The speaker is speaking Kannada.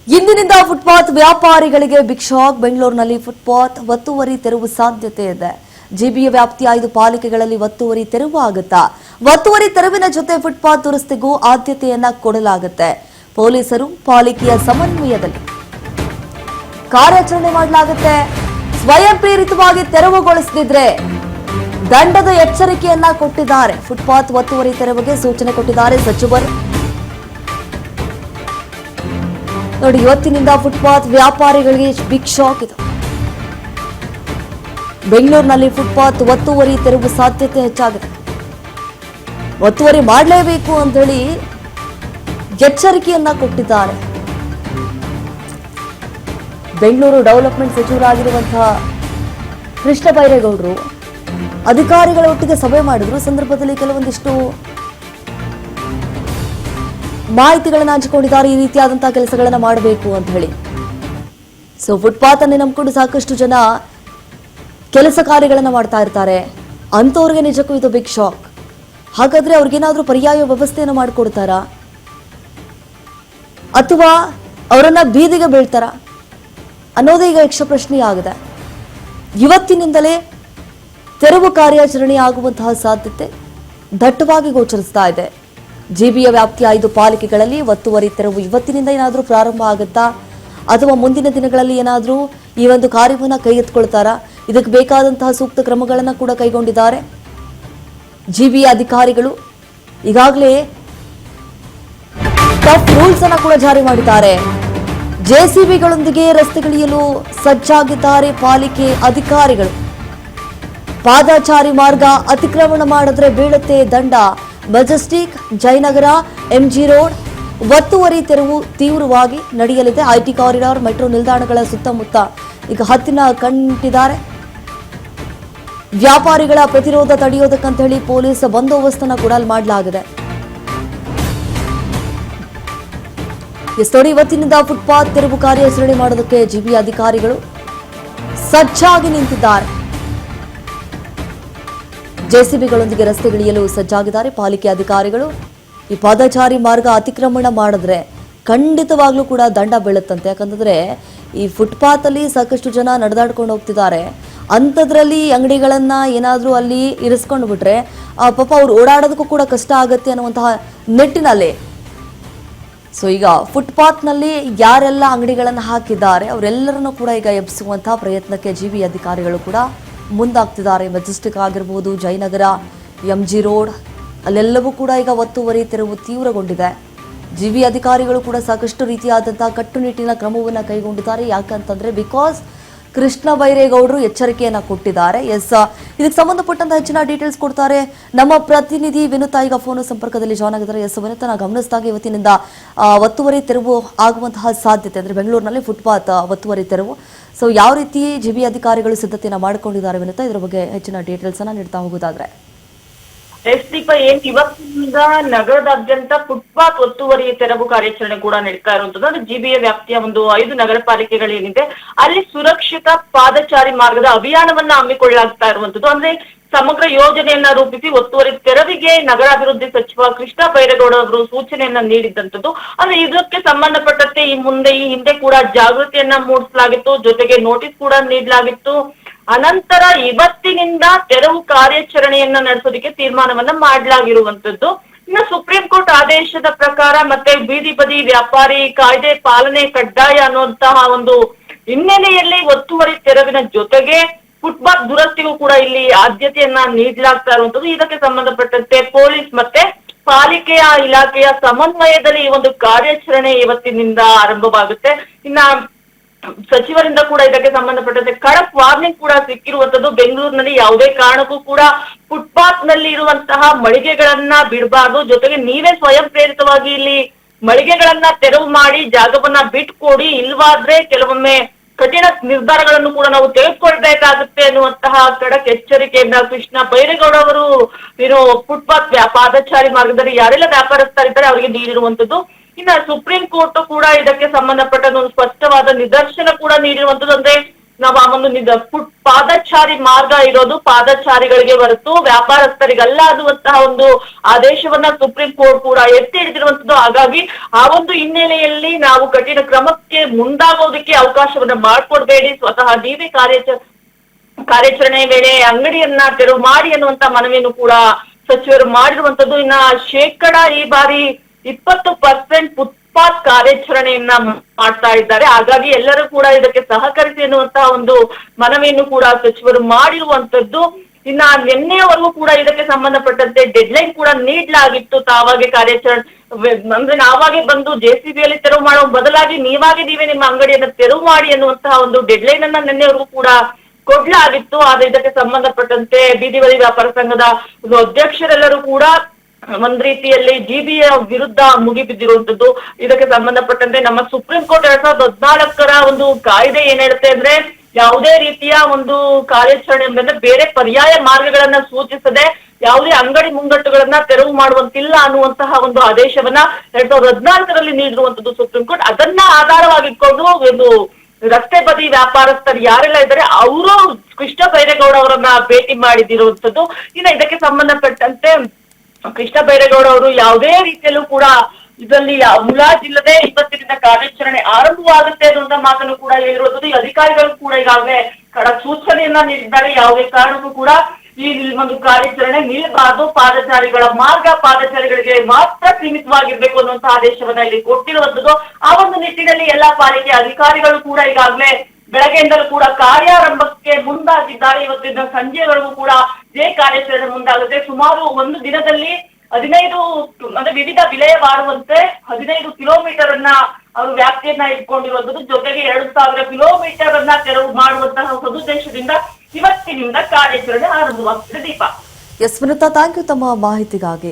ಇಂದಿನಿಂದ ಫುಟ್ಪಾತ್ ವ್ಯಾಪಾರಿಗಳಿಗೆ ಬಿಗ್ ಶಾಕ್. ಬೆಂಗಳೂರಿನಲ್ಲಿ ಫುಟ್ಪಾತ್ ಒತ್ತುವರಿ ತೆರವು ಸಾಧ್ಯತೆ ಇದೆ. ಜಿಬಿಯ ವ್ಯಾಪ್ತಿಯ 5 ಪಾಲಿಕೆಗಳಲ್ಲಿ ಒತ್ತುವರಿ ತೆರವು ಆಗುತ್ತಾ? ಒತ್ತುವರಿ ತೆರವಿನ ಜೊತೆ ಫುಟ್ಪಾತ್ ದುರಸ್ತಿಗೂ ಆದ್ಯತೆಯನ್ನ ಕೊಡಲಾಗುತ್ತೆ. ಪೊಲೀಸರು ಪಾಲಿಕೆಯ ಸಮನ್ವಯದಲ್ಲಿ ಕಾರ್ಯಾಚರಣೆ ಮಾಡಲಾಗುತ್ತೆ. ಸ್ವಯಂ ಪ್ರೇರಿತವಾಗಿ ತೆರವುಗೊಳಿಸದಿದ್ರೆ ದಂಡದ ಎಚ್ಚರಿಕೆಯನ್ನ ಕೊಟ್ಟಿದ್ದಾರೆ. ಫುಟ್ಪಾತ್ ಒತ್ತುವರಿ ತೆರವಿಗೆ ಸೂಚನೆ ಕೊಟ್ಟಿದ್ದಾರೆ ಸಚಿವರು. ನೋಡಿ, ಇವತ್ತಿನಿಂದ ಫುಟ್ಪಾತ್ ವ್ಯಾಪಾರಿಗಳಿಗೆ ಬಿಗ್ ಶಾಕ್ ಇದು. ಬೆಂಗಳೂರಿನಲ್ಲಿ ಫುಟ್ಪಾತ್ ಒತ್ತುವರಿ ತೆರವು ಸಾಧ್ಯತೆ ಹೆಚ್ಚಾಗಿದೆ. ಒತ್ತುವರಿ ಮಾಡಲೇಬೇಕು ಅಂತ ಹೇಳಿ ಎಚ್ಚರಿಕೆಯನ್ನ ಕೊಟ್ಟಿದ್ದಾರೆ. ಬೆಂಗಳೂರು ಡೆವಲಪ್ಮೆಂಟ್ ಸಚಿವರಾಗಿರುವಂತಹ ಕೃಷ್ಣ ಬೈರೇಗೌಡರು ಅಧಿಕಾರಿಗಳ ಒಟ್ಟಿಗೆ ಸಭೆ ಮಾಡಿದ್ರು. ಸಂದರ್ಭದಲ್ಲಿ ಕೆಲವೊಂದಿಷ್ಟು ಮಾಹಿತಿಗಳನ್ನು ಹಂಚಿಕೊಂಡಿದ್ದಾರೆ. ಈ ರೀತಿಯಾದಂತಹ ಕೆಲಸಗಳನ್ನ ಮಾಡಬೇಕು ಅಂತ ಹೇಳಿ. ಸೊ ಫುಟ್ಪಾತ್ ಅನ್ನೇ ನಂಬಿಕೊಂಡು ಸಾಕಷ್ಟು ಜನ ಕೆಲಸ ಕಾರ್ಯಗಳನ್ನ ಮಾಡ್ತಾ ಇರ್ತಾರೆ. ಅಂತವ್ರಿಗೆ ನಿಜಕ್ಕೂ ಇದು ಬಿಗ್ ಶಾಕ್. ಹಾಗಾದ್ರೆ ಅವ್ರಿಗೇನಾದ್ರೂ ಪರ್ಯಾಯ ವ್ಯವಸ್ಥೆಯನ್ನು ಮಾಡಿಕೊಡ್ತಾರಾ ಅಥವಾ ಅವರನ್ನ ಬೀದಿಗೆ ಬೀಳ್ತಾರಾ ಅನ್ನೋದೇ ಈಗ ಯಕ್ಷ ಪ್ರಶ್ನೆ ಆಗಿದೆ. ಇವತ್ತಿನಿಂದಲೇ ತೆರವು ಕಾರ್ಯಾಚರಣೆ ಆಗುವಂತಹ ಸಾಧ್ಯತೆ ದಟ್ಟವಾಗಿ ಗೋಚರಿಸ್ತಾ ಇದೆ. ಜಿಬಿಯ ವ್ಯಾಪ್ತಿಯ 5 ಪಾಲಿಕೆಗಳಲ್ಲಿ ಒತ್ತುವರಿ ತೆರವು ಇವತ್ತಿನಿಂದ ಏನಾದರೂ ಪ್ರಾರಂಭ ಆಗುತ್ತಾ ಅಥವಾ ಮುಂದಿನ ದಿನಗಳಲ್ಲಿ ಏನಾದರೂ ಈ ಒಂದು ಕಾರ್ಯವನ್ನು ಕೈಗೆತ್ತಿಕೊಳ್ತಾರಾ? ಇದಕ್ಕೆ ಬೇಕಾದಂತಹ ಸೂಕ್ತ ಕ್ರಮಗಳನ್ನು ಕೂಡ ಕೈಗೊಂಡಿದ್ದಾರೆ ಜಿಬಿಯ ಅಧಿಕಾರಿಗಳು. ಈಗಾಗಲೇ ಟಫ್ ರೂಲ್ಸ್ ಅನ್ನು ಕೂಡ ಜಾರಿ ಮಾಡಿದ್ದಾರೆ. ಜೆಸಿಬಿಗಳೊಂದಿಗೆ ರಸ್ತೆಗಿಳಿಯಲು ಸಜ್ಜಾಗಿದ್ದಾರೆ ಪಾಲಿಕೆ ಅಧಿಕಾರಿಗಳು. ಪಾದಚಾರಿ ಮಾರ್ಗ ಅತಿಕ್ರಮಣ ಮಾಡಿದ್ರೆ ಬೀಳುತ್ತೆ ದಂಡ. ಮೆಜೆಸ್ಟಿಕ್, ಜಯನಗರ, ಎಂಜಿ ರೋಡ್ ಒತ್ತುವರಿ ತೆರವು ತೀವ್ರವಾಗಿ ನಡೆಯಲಿದೆ. ಐಟಿ ಕಾರಿಡಾರ್, ಮೆಟ್ರೋ ನಿಲ್ದಾಣಗಳ ಸುತ್ತಮುತ್ತ ಈಗ ಹತ್ತಿನ ಕಣ್ಣಿಟ್ಟಿದ್ದಾರೆ. ವ್ಯಾಪಾರಿಗಳ ಪ್ರತಿರೋಧ ತಡೆಯೋದಕ್ಕಂತ ಹೇಳಿ ಪೊಲೀಸ್ ಬಂದೋಬಸ್ತನ್ನ ಕೂಡ ಮಾಡಲಾಗಿದೆ. ನೋಡಿ, ಇವತ್ತಿನಿಂದ ಫುಟ್ಪಾತ್ ತೆರವು ಕಾರ್ಯಾಚರಣೆ ಮಾಡೋದಕ್ಕೆ ಜಿಬಿ ಅಧಿಕಾರಿಗಳು ಸಜ್ಜಾಗಿ ನಿಂತಿದ್ದಾರೆ. ಜೆಸಿಬಿಗಳೊಂದಿಗೆ ರಸ್ತೆಗಿಳಿಯಲು ಸಜ್ಜಾಗಿದ್ದಾರೆ ಪಾಲಿಕೆ ಅಧಿಕಾರಿಗಳು. ಈ ಪಾದಚಾರಿ ಮಾರ್ಗ ಅತಿಕ್ರಮಣ ಮಾಡಿದ್ರೆ ಖಂಡಿತವಾಗ್ಲೂ ಕೂಡ ದಂಡ ಬೀಳುತ್ತಂತೆ. ಯಾಕಂತಂದ್ರೆ ಈ ಫುಟ್ಪಾತ್ ಅಲ್ಲಿ ಸಾಕಷ್ಟು ಜನ ನಡೆದಾಡ್ಕೊಂಡು ಹೋಗ್ತಿದ್ದಾರೆ. ಅಂಥದ್ರಲ್ಲಿ ಅಂಗಡಿಗಳನ್ನ ಏನಾದರೂ ಅಲ್ಲಿ ಇರಿಸ್ಕೊಂಡು ಬಿಟ್ರೆ ಪಾಪ ಅವ್ರು ಓಡಾಡೋದಕ್ಕೂ ಕೂಡ ಕಷ್ಟ ಆಗುತ್ತೆ ಅನ್ನುವಂತಹ ನಿಟ್ಟಿನಲ್ಲಿ ಸೊ ಈಗ ಫುಟ್ಪಾತ್ನಲ್ಲಿ ಯಾರೆಲ್ಲ ಅಂಗಡಿಗಳನ್ನು ಹಾಕಿದ್ದಾರೆ ಅವರೆಲ್ಲರನ್ನೂ ಕೂಡ ಈಗ ಎಬ್ಬಿಸುವಂತಹ ಪ್ರಯತ್ನಕ್ಕೆ ಜಿಬಿ ಅಧಿಕಾರಿಗಳು ಕೂಡ ಮುಂದಾಗ್ತಿದ್ದಾರೆ. ಮೆಜೆಸ್ಟಿಕ್ ಆಗಿರ್ಬೋದು, ಜಯನಗರ, ಎಂಜಿ ರೋಡ್ ಅಲ್ಲೆಲ್ಲವೂ ಕೂಡ ಈಗ ಒತ್ತುವರಿ ತೆರವು ತೀವ್ರಗೊಂಡಿದೆ. ಜಿಬಿ ಅಧಿಕಾರಿಗಳು ಕೂಡ ಸಾಕಷ್ಟು ರೀತಿಯಾದಂತಹ ಕಟ್ಟುನಿಟ್ಟಿನ ಕ್ರಮವನ್ನು ಕೈಗೊಂಡಿದ್ದಾರೆ. ಯಾಕಂತಂದ್ರೆ ಬಿಕಾಸ್ ಕೃಷ್ಣ ಬೈರೇಗೌಡರು ಎಚ್ಚರಿಕೆಯನ್ನ ಕೊಟ್ಟಿದ್ದಾರೆ. ಇದಕ್ಕೆ ಸಂಬಂಧಪಟ್ಟಂತ ಹೆಚ್ಚಿನ ಡೀಟೇಲ್ಸ್ ಕೊಡ್ತಾರೆ ನಮ್ಮ ಪ್ರತಿನಿಧಿ ವಿನುತಾ. ಈಗ ಫೋನ್ ಸಂಪರ್ಕದಲ್ಲಿ ಜಾಯ್ನ್ ಆಗಿದ್ದಾರೆ. ವಿನುತಾ, ನಾವು ಗಮನಿಸಿದಾಗ ಇವತ್ತಿನಿಂದ ಒತ್ತುವರಿ ತೆರವು ಆಗುವಂತಹ ಸಾಧ್ಯತೆ ಅಂದ್ರೆ ಬೆಂಗಳೂರಿನಲ್ಲಿ ಫುಟ್ಪಾತ್ ಒತ್ತುವರಿ ತೆರವು. ಸೊ ಯಾವ ರೀತಿ ಜಿಬಿ ಅಧಿಕಾರಿಗಳು ಸಿದ್ಧತೆಯನ್ನ ಮಾಡಿಕೊಂಡಿದ್ದಾರೆ ವಿನುತಾ, ಇದರ ಬಗ್ಗೆ ಹೆಚ್ಚಿನ ಡೀಟೇಲ್ಸ್ ಅನ್ನ ನೀಡ್ತಾ ಹೋಗೋದಾದ್ರೆ? ದೀಪ, ಇವತ್ತಿನಿಂದ ನಗರದಾದ್ಯಂತ ಫುಟ್ಪಾತ್ ಒತ್ತುವರಿ ತೆರವು ಕಾರ್ಯಾಚರಣೆ ಕೂಡ ನಡೀತಾ ಇರುವಂತದ್ದು. ಅಂದ್ರೆ ಜಿಬಿಯ ವ್ಯಾಪ್ತಿಯ ಒಂದು 5 ನಗರ ಪಾಲಿಕೆಗಳೇನಿದೆ ಅಲ್ಲಿ ಸುರಕ್ಷಿತ ಪಾದಚಾರಿ ಮಾರ್ಗದ ಅಭಿಯಾನವನ್ನ ಹಮ್ಮಿಕೊಳ್ಳಲಾಗ್ತಾ ಇರುವಂತದ್ದು. ಅಂದ್ರೆ ಸಮಗ್ರ ಯೋಜನೆಯನ್ನ ರೂಪಿಸಿ ಒತ್ತುವರಿ ತೆರವಿಗೆ ನಗರಾಭಿವೃದ್ಧಿ ಸಚಿವ ಕೃಷ್ಣ ಬೈರೇಗೌಡ ಅವರು ಸೂಚನೆಯನ್ನ ನೀಡಿದಂತದ್ದು. ಅಂದ್ರೆ ಇದಕ್ಕೆ ಸಂಬಂಧಪಟ್ಟಂತೆ ಈ ಹಿಂದೆ ಕೂಡ ಜಾಗೃತಿಯನ್ನ ಮೂಡಿಸಲಾಗಿತ್ತು, ಜೊತೆಗೆ ನೋಟಿಸ್ ಕೂಡ ನೀಡಲಾಗಿತ್ತು. ಅನಂತರ ಇವತ್ತಿನಿಂದ ತೆರವು ಕಾರ್ಯಾಚರಣೆಯನ್ನ ನಡೆಸೋದಕ್ಕೆ ತೀರ್ಮಾನವನ್ನ ಮಾಡಲಾಗಿರುವಂತದ್ದು. ಇನ್ನು ಸುಪ್ರೀಂ ಕೋರ್ಟ್ ಆದೇಶದ ಪ್ರಕಾರ ಮತ್ತೆ ಬೀದಿ ಬದಿ ವ್ಯಾಪಾರಿ ಕಾಯ್ದೆ ಪಾಲನೆ ಕಡ್ಡಾಯ ಅನ್ನುವಂತಹ ಒಂದು ಹಿನ್ನೆಲೆಯಲ್ಲಿ ಒತ್ತುವರಿ ತೆರವಿನ ಜೊತೆಗೆ ಫುಟ್ಪಾತ್ ದುರಸ್ತಿಗೂ ಕೂಡ ಇಲ್ಲಿ ಆದ್ಯತೆಯನ್ನ ನೀಡಲಾಗ್ತಾ ಇರುವಂತದ್ದು. ಇದಕ್ಕೆ ಸಂಬಂಧಪಟ್ಟಂತೆ ಪೊಲೀಸ್ ಮತ್ತೆ ಪಾಲಿಕೆಯ ಇಲಾಖೆಯ ಸಮನ್ವಯದಲ್ಲಿ ಈ ಒಂದು ಕಾರ್ಯಾಚರಣೆ ಇವತ್ತಿನಿಂದ ಆರಂಭವಾಗುತ್ತೆ. ಇನ್ನ ಸಚಿವರಿಂದ ಕೂಡ ಇದಕ್ಕೆ ಸಂಬಂಧಪಟ್ಟಂತೆ ಖಡಕ್ ವಾರ್ನಿಂಗ್ ಕೂಡ ಸಿಕ್ಕಿರುವಂತದ್ದು. ಬೆಂಗಳೂರಿನಲ್ಲಿ ಯಾವುದೇ ಕಾರಣಕ್ಕೂ ಕೂಡ ಫುಟ್ಪಾತ್ ನಲ್ಲಿ ಇರುವಂತಹ ಮಳಿಗೆಗಳನ್ನ ಬಿಡಬಾರ್ದು, ಜೊತೆಗೆ ನೀವೇ ಸ್ವಯಂ ಪ್ರೇರಿತವಾಗಿ ಇಲ್ಲಿ ಮಳಿಗೆಗಳನ್ನ ತೆರವು ಮಾಡಿ ಜಾಗವನ್ನ ಬಿಟ್ಕೊಡಿ, ಇಲ್ವಾದ್ರೆ ಕೆಲವೊಮ್ಮೆ ಕಠಿಣ ನಿರ್ಧಾರಗಳನ್ನು ಕೂಡ ನಾವು ತೆಗೆದುಕೊಳ್ಬೇಕಾಗುತ್ತೆ ಅನ್ನುವಂತಹ ಖಡಕ್ ಎಚ್ಚರಿಕೆಯನ್ನ ಕೃಷ್ಣ ಬೈರೇಗೌಡ ಅವರು ಫುಟ್ಪಾತ್ ಪಾದಚಾರಿ ಮಾರ್ಗದಲ್ಲಿ ಯಾರೆಲ್ಲ ವ್ಯಾಪಾರಸ್ಥರಿದ್ದಾರೆ ಅವರಿಗೆ ನೀಡಿರುವಂತದ್ದು. ಇನ್ನ ಸುಪ್ರೀಂ ಕೋರ್ಟ್ ಕೂಡ ಇದಕ್ಕೆ ಸಂಬಂಧಪಟ್ಟ ಒಂದು ಸ್ಪಷ್ಟವಾದ ನಿದರ್ಶನ ಕೂಡ ನೀಡಿರುವಂತದ್ದು. ಅಂದ್ರೆ ನಾವು ಆ ಒಂದು ಪಾದಚಾರಿ ಮಾರ್ಗ ಇರೋದು ಪಾದಚಾರಿಗಳಿಗೆ ಹೊರತು ವ್ಯಾಪಾರಸ್ಥರಿಗಲ್ಲ ಅನ್ನುವಂತಹ ಒಂದು ಆದೇಶವನ್ನ ಸುಪ್ರೀಂ ಕೋರ್ಟ್ ಕೂಡ ಎತ್ತಿ ಹಿಡಿದಿರುವಂತದ್ದು. ಹಾಗಾಗಿ ಆ ಒಂದು ಹಿನ್ನೆಲೆಯಲ್ಲಿ ನಾವು ಕಠಿಣ ಕ್ರಮಕ್ಕೆ ಮುಂದಾಗೋದಕ್ಕೆ ಅವಕಾಶವನ್ನ ಮಾಡ್ಕೊಡ್ಬೇಡಿ, ಸ್ವತಃ ನೀವೇ ಕಾರ್ಯಾಚರಣೆ ವೇಳೆ ಅಂಗಡಿಯನ್ನ ತೆರವು ಮಾಡಿ ಅನ್ನುವಂತ ಮನವಿಯನ್ನು ಕೂಡ ಸಚಿವರು ಮಾಡಿರುವಂತದ್ದು. ಇನ್ನ ಈ ಬಾರಿ 20% ಫುಟ್ಪಾತ್ ಕಾರ್ಯಾಚರಣೆಯನ್ನ ಮಾಡ್ತಾ ಇದ್ದಾರೆ. ಹಾಗಾಗಿ ಎಲ್ಲರೂ ಕೂಡ ಇದಕ್ಕೆ ಸಹಕರಿಸಿ ಎನ್ನುವಂತಹ ಒಂದು ಮನವಿಯನ್ನು ಕೂಡ ಸಚಿವರು ಮಾಡಿರುವಂತದ್ದು. ಇನ್ನ ನಿನ್ನೆಯವರೆಗೂ ಕೂಡ ಇದಕ್ಕೆ ಸಂಬಂಧಪಟ್ಟಂತೆ ಡೆಡ್ಲೈನ್ ಕೂಡ ನೀಡಲಾಗಿತ್ತು. ತಾವಾಗೆ ಕಾರ್ಯಾಚರಣೆ ಅಂದ್ರೆ ನಾವಾಗೆ ಬಂದು JCBಯಲ್ಲಿ ತೆರವು ಮಾಡುವ ಬದಲಾಗಿ ನೀವೇ ನಿಮ್ಮ ಅಂಗಡಿಯನ್ನ ತೆರವು ಮಾಡಿ ಎನ್ನುವಂತಹ ಒಂದು ಡೆಡ್ಲೈನ್ ಅನ್ನ ನಿನ್ನೆವರೆಗೂ ಕೂಡ ಕೊಡ್ಲಾಗಿತ್ತು. ಆದ್ರೆ ಇದಕ್ಕೆ ಸಂಬಂಧಪಟ್ಟಂತೆ ಬೀದಿ ಬದಿ ವ್ಯಾಪಾರ ಸಂಘದ ಒಂದು ಅಧ್ಯಕ್ಷರೆಲ್ಲರೂ ಕೂಡ ಒಂದ್ ರೀತಿಯಲ್ಲಿ GBA ವಿರುದ್ಧ ಮುಗಿಬಿದ್ದಿರುವಂತದ್ದು. ಇದಕ್ಕೆ ಸಂಬಂಧಪಟ್ಟಂತೆ ನಮ್ಮ ಸುಪ್ರೀಂ ಕೋರ್ಟ್ 2014 ಒಂದು ಕಾಯ್ದೆ ಏನ್ ಹೇಳುತ್ತೆ ಅಂದ್ರೆ, ಯಾವುದೇ ರೀತಿಯ ಒಂದು ಕಾರ್ಯಾಚರಣೆ ಅಂದ್ರೆ ಬೇರೆ ಪರ್ಯಾಯ ಮಾರ್ಗಗಳನ್ನ ಸೂಚಿಸದೆ ಯಾವುದೇ ಅಂಗಡಿ ಮುಂಗಟ್ಟುಗಳನ್ನ ತೆರವು ಮಾಡುವಂತಿಲ್ಲ ಅನ್ನುವಂತಹ ಒಂದು ಆದೇಶವನ್ನ 2014 ನೀಡಿರುವಂತದ್ದು ಸುಪ್ರೀಂ ಕೋರ್ಟ್. ಅದನ್ನ ಆಧಾರವಾಗಿಟ್ಕೊಂಡು ಒಂದು ರಸ್ತೆ ಬದಿ ವ್ಯಾಪಾರಸ್ಥರು ಯಾರೆಲ್ಲ ಇದ್ದಾರೆ ಅವರು ಕೃಷ್ಣ ಬೈರೇಗೌಡ ಅವರನ್ನ ಭೇಟಿ ಮಾಡಿದಿರುವಂತದ್ದು. ಇನ್ನು ಇದಕ್ಕೆ ಸಂಬಂಧಪಟ್ಟಂತೆ ಕೃಷ್ಣ ಬೈರೇಗೌಡ ಅವರು ಯಾವುದೇ ರೀತಿಯಲ್ಲೂ ಕೂಡ ಇದರಲ್ಲಿ ಮುಲಾಜಿಲ್ಲದೆ ಇವತ್ತಿನಿಂದ ಕಾರ್ಯಾಚರಣೆ ಆರಂಭವಾಗುತ್ತೆ ಅನ್ನುವಂತ ಮಾತನ್ನು ಕೂಡ ಹೇಳಿರುವಂತದ್ದು. ಈ ಅಧಿಕಾರಿಗಳು ಕೂಡ ಈಗಾಗಲೇ ಖಡಕ್ ಸೂಚನೆಯನ್ನ ನೀಡಿದ್ದಾರೆ. ಯಾವುದೇ ಕಾರಣಕ್ಕೂ ಕೂಡ ಈ ಒಂದು ಕಾರ್ಯಾಚರಣೆ ನಿಲ್ಲಬಾರದು, ಪಾದಚಾರಿಗಳ ಮಾರ್ಗ ಪಾದಚಾರಿಗಳಿಗೆ ಮಾತ್ರ ಸೀಮಿತವಾಗಿರ್ಬೇಕು ಅನ್ನುವಂತ ಆದೇಶವನ್ನ ಇಲ್ಲಿ ಕೊಟ್ಟಿರುವಂತದ್ದು. ಆ ಒಂದು ನಿಟ್ಟಿನಲ್ಲಿ ಎಲ್ಲಾ ಪಾಲಿಕೆ ಅಧಿಕಾರಿಗಳು ಕೂಡ ಈಗಾಗಲೇ ಬೆಳಗ್ಗೆಯಿಂದಲೂ ಕೂಡ ಕಾರ್ಯಾರಂಭಕ್ಕೆ ಮುಂದಾಗಿದ್ದಾರೆ. ಇವತ್ತಿನ ಸಂಜೆವರೆಗೂ ಕೂಡ ಇದೇ ಕಾರ್ಯಾಚರಣೆ ಮುಂದಾಗುತ್ತೆ. ಸುಮಾರು ಒಂದು ದಿನದಲ್ಲಿ 15 ಅಂದ್ರೆ ವಿವಿಧ ವಿಲೇವಾರುವಂತೆ 15 ಕಿಲೋಮೀಟರ್ ಅನ್ನ ಅವರು ವ್ಯಾಪ್ತಿಯನ್ನ ಇಟ್ಕೊಂಡಿರುವಂತದ್ದು. ಜೊತೆಗೆ 2000 ಕಿಲೋಮೀಟರ್ ಅನ್ನ ತೆರವು ಮಾಡುವಂತಹ ಸದುದ್ದೇಶದಿಂದ ಇವತ್ತಿನಿಂದ ಕಾರ್ಯಾಚರಣೆ ಆರಂಭವಾಗ್ತದೆ. Deepa. Yes Vinutha, thank you ತಮ್ಮ ಮಾಹಿತಿಗಾಗಿ.